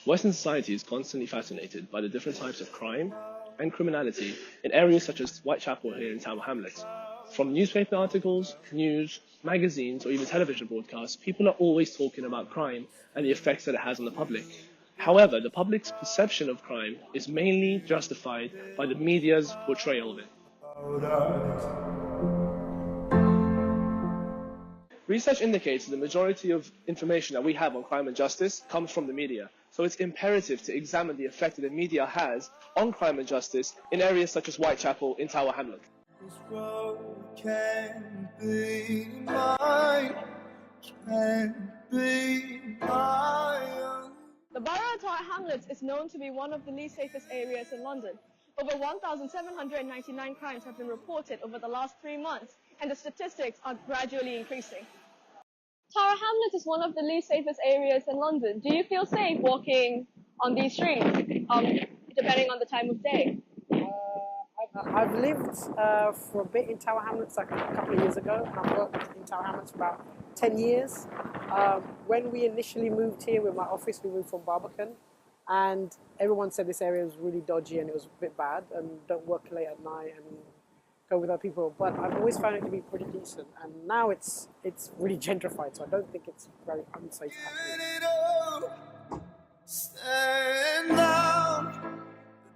Western society is constantly fascinated by the different types of crime and criminality in areas such as Whitechapel here in Tower Hamlets. From newspaper articles, news, magazines, or even television broadcasts, people are always talking about crime and the effects that it has on the public. However, the public's perception of crime is mainly justified by the media's portrayal of it. Research indicates that the majority of information that we have on crime and justice comes from the media. So it's imperative to examine the effect that the media has on crime and justice in areas such as Whitechapel in Tower Hamlets. This road can be mine, can be mine. The borough of Tower Hamlets is known to be one of the least safest areas in London. Over 1,799 crimes have been reported over the last 3 months, and the statistics are gradually increasing. Tower Hamlets is one of the least safest areas in London. Do you feel safe walking on these streets, depending on the time of day? I've lived for a bit in Tower Hamlets, like a couple of years ago, and I've worked in Tower Hamlets for about 10 years. When we initially moved here with my office, we moved from Barbican, and everyone said this area was really dodgy and it was a bit bad, and don't work late at night and go with other people. But I've always found it to be pretty decent, and now it's really gentrified, so I don't think it's very unsafe at all.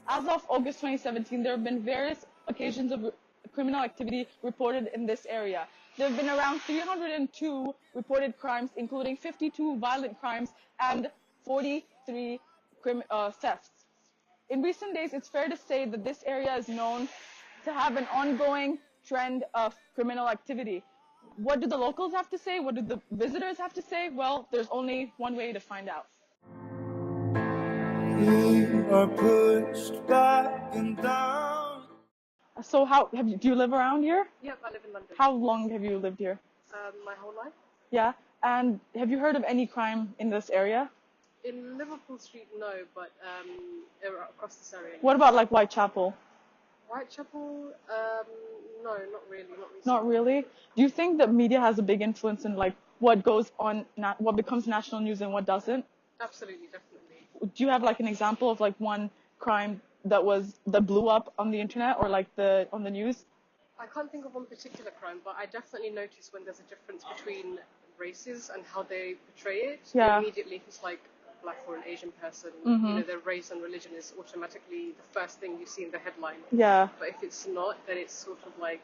As of August 2017, there have been various occasions of criminal activity reported in this area. There have been around 302 reported crimes, including 52 violent crimes and 43 thefts. In recent days, it's fair to say that this area is known to have an ongoing trend of criminal activity. What do the locals have to say? What do the visitors have to say? Well, there's only one way to find out. We are pushed back and down. So do you live around here? Yep, I live in London. How long have you lived here? My whole life. Yeah. And have you heard of any crime in this area? In Liverpool Street, no, but across this area. What about like Whitechapel? Whitechapel, no, not really, not recently. Not really? Do you think that media has a big influence in like what goes on, what becomes national news and what doesn't? Absolutely, definitely. Do you have like an example of like one crime that blew up on the internet or like on the news? I can't think of one particular crime, but I definitely notice when there's a difference between races and how they portray it. Yeah. Immediately, if it's like a black or an Asian person, Mm-hmm. Their race and religion is automatically the first thing you see in the headline. Yeah. But if it's not, then it's sort of like,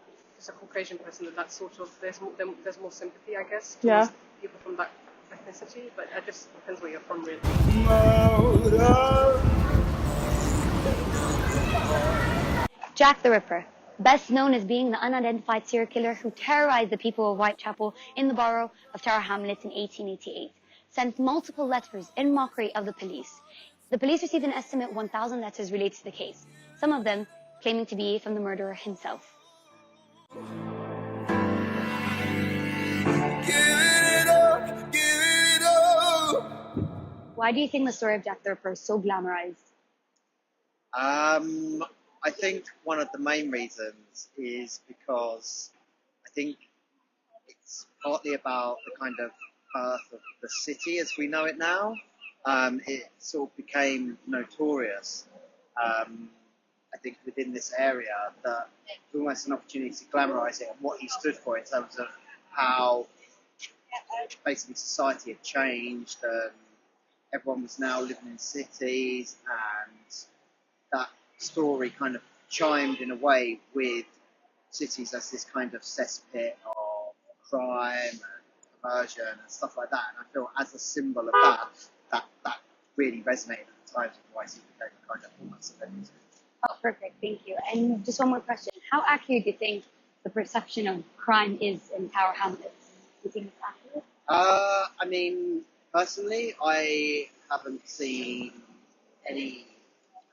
if it's a Caucasian person, then that's sort of, there's more sympathy, I guess, towards people from that ethnicity, but it just depends where you're from, really. Jack the Ripper, best known as being the unidentified serial killer who terrorized the people of Whitechapel in the borough of Tower Hamlets in 1888, sent multiple letters in mockery of the police. The police received an estimate 1,000 letters related to the case, some of them claiming to be from the murderer himself. Why do you think the story of Jack the Ripper is so glamorized? I think one of the main reasons is because I think it's partly about the kind of birth of the city as we know it now. It sort of became notorious, I think, within this area, that it's almost an opportunity to glamorize it and what he stood for in terms of how basically society had changed and everyone was now living in cities, and that story kind of chimed in a way with cities as this kind of cesspit of crime and perversion and stuff like that. And I feel as a symbol of that really resonated at the time, why it became kind of almost a celebrity. Oh, perfect. Thank you. And just one more question. How accurate do you think the perception of crime is in Tower Hamlets? Do you think it's accurate? I mean, personally, I haven't seen any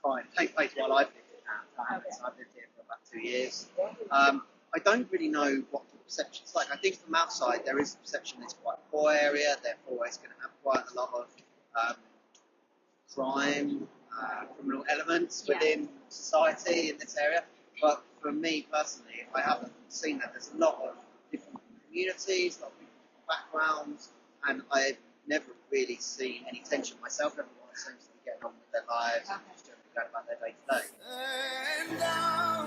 crime take place while I've lived in Tower Hamlets. I've lived here for about 2 years. I don't really know what the perception's like. I think from outside there is a perception it's quite a poor area, therefore it's going to have quite a lot of crime, criminal elements within society in this area. But for me personally, I haven't seen that. There's a lot of different communities, a lot of different backgrounds, and I never really seen any tension myself. Everyone seems to be getting on with their lives and just generally going about their day to day. And down,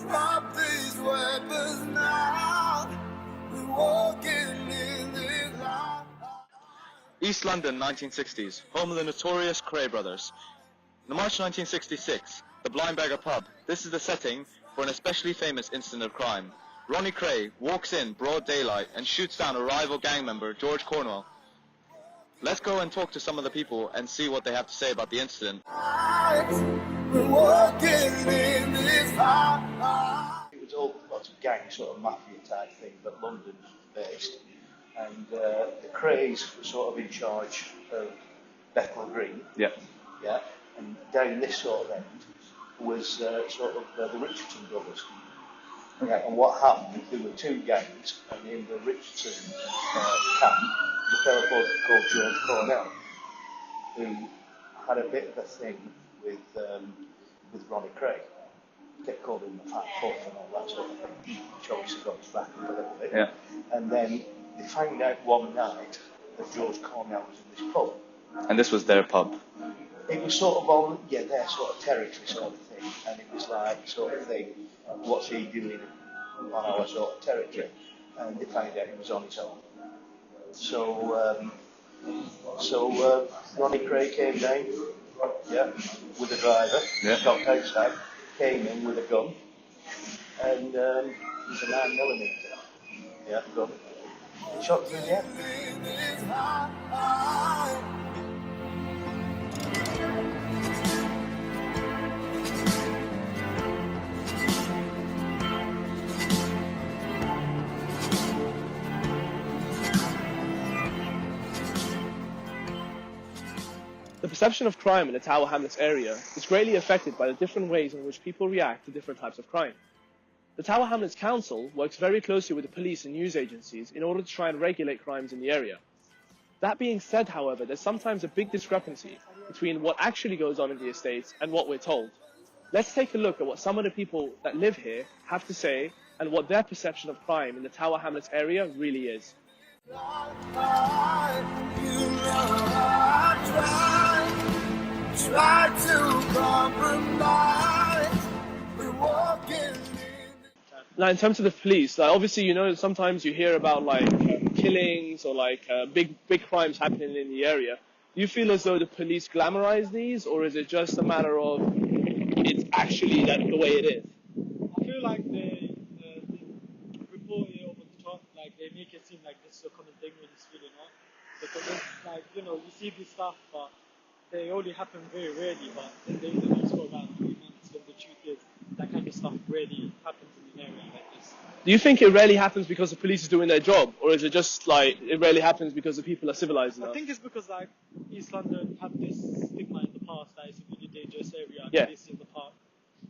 drop these weapons now. We're walking in this life. East London, 1960s, home of the notorious Cray brothers. In March 1966, the Blind Beggar pub. This is the setting for an especially famous incident of crime. Ronnie Cray walks in broad daylight and shoots down a rival gang member, George Cornwell. Let's go and talk to some of the people and see what they have to say about the incident. We're walking in this life. It was all lots of gang sort of mafia type thing, but London based. And the Crays were sort of in charge of Bethnal Green. Yeah. Yeah. And down this sort of end was sort of the Richardson brothers. Yeah. And what happened, there were two gangs, and in the Richardson camp, the fellow called George Cornell, who had a bit of a thing with Ronnie Cray. Kept calling him the fat puff and all that sort of thing. Which obviously got his back up a little bit. Yeah. And then they found out one night that George Cornell was in this pub. And this was their pub. It was sort of on, their sort of territory sort of thing. And it was like, sort of thing, what's he doing on our sort of territory? And they found out he was on his own. So Ronnie Cray came down, with the driver, got outside, came in with a gun, and it was a 9mm, gun. Shot through the head. The perception of crime in the Tower Hamlets area is greatly affected by the different ways in which people react to different types of crime. The Tower Hamlets Council works very closely with the police and news agencies in order to try and regulate crimes in the area. That being said, however, there's sometimes a big discrepancy between what actually goes on in the estates and what we're told. Let's take a look at what some of the people that live here have to say and what their perception of crime in the Tower Hamlets area really is. Try to compromise. We're walking. Now, in terms of the police, obviously, sometimes you hear about killings or big crimes happening in the area. Do you feel as though the police glamorize these, or is it just a matter of it's actually the way it is? I feel like they report it over the top, they make it seem like this is a common thing when it's really not. Because it's you see these stuff, but they only happen very rarely, but then they news for around 3 months, when the truth is that kind of stuff rarely happens in an area like this. Do you think it rarely happens because the police is doing their job, or is it just it rarely happens because the people are civilized enough? I think it's because East London had this stigma in the past that it's a really dangerous area. Yeah. Obviously in the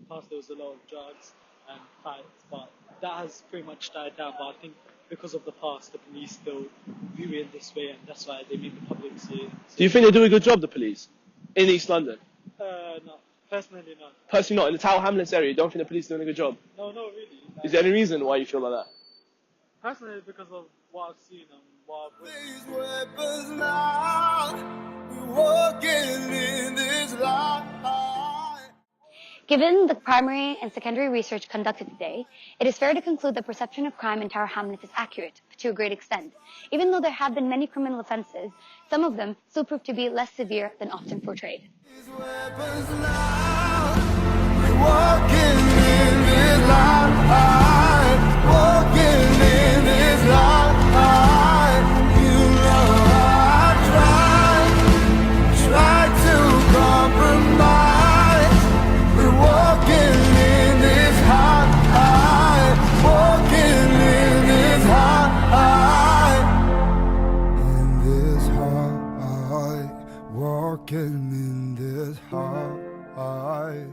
past there was a lot of drugs and fights, but that has pretty much died down. But I think because of the past, the police still view it in this way, and that's why they make the public see it. Do you think they do a good job, the police, in East London? No, personally not. Personally not. In the Tower Hamlets area, you don't think the police are doing a good job? No, not really. Is there any reason why you feel like that? Personally, because of what I've seen and what I've These weapons now, we're walking in this life. Given the primary and secondary research conducted today, it is fair to conclude the perception of crime in Tower Hamlets is accurate to a great extent. Even though there have been many criminal offences, some of them still prove to be less severe than often portrayed. These weapons now, we're walking in this life, walking in this life. Try to compromise. We're walking in this high, walking in this high, in this high, walking in this high.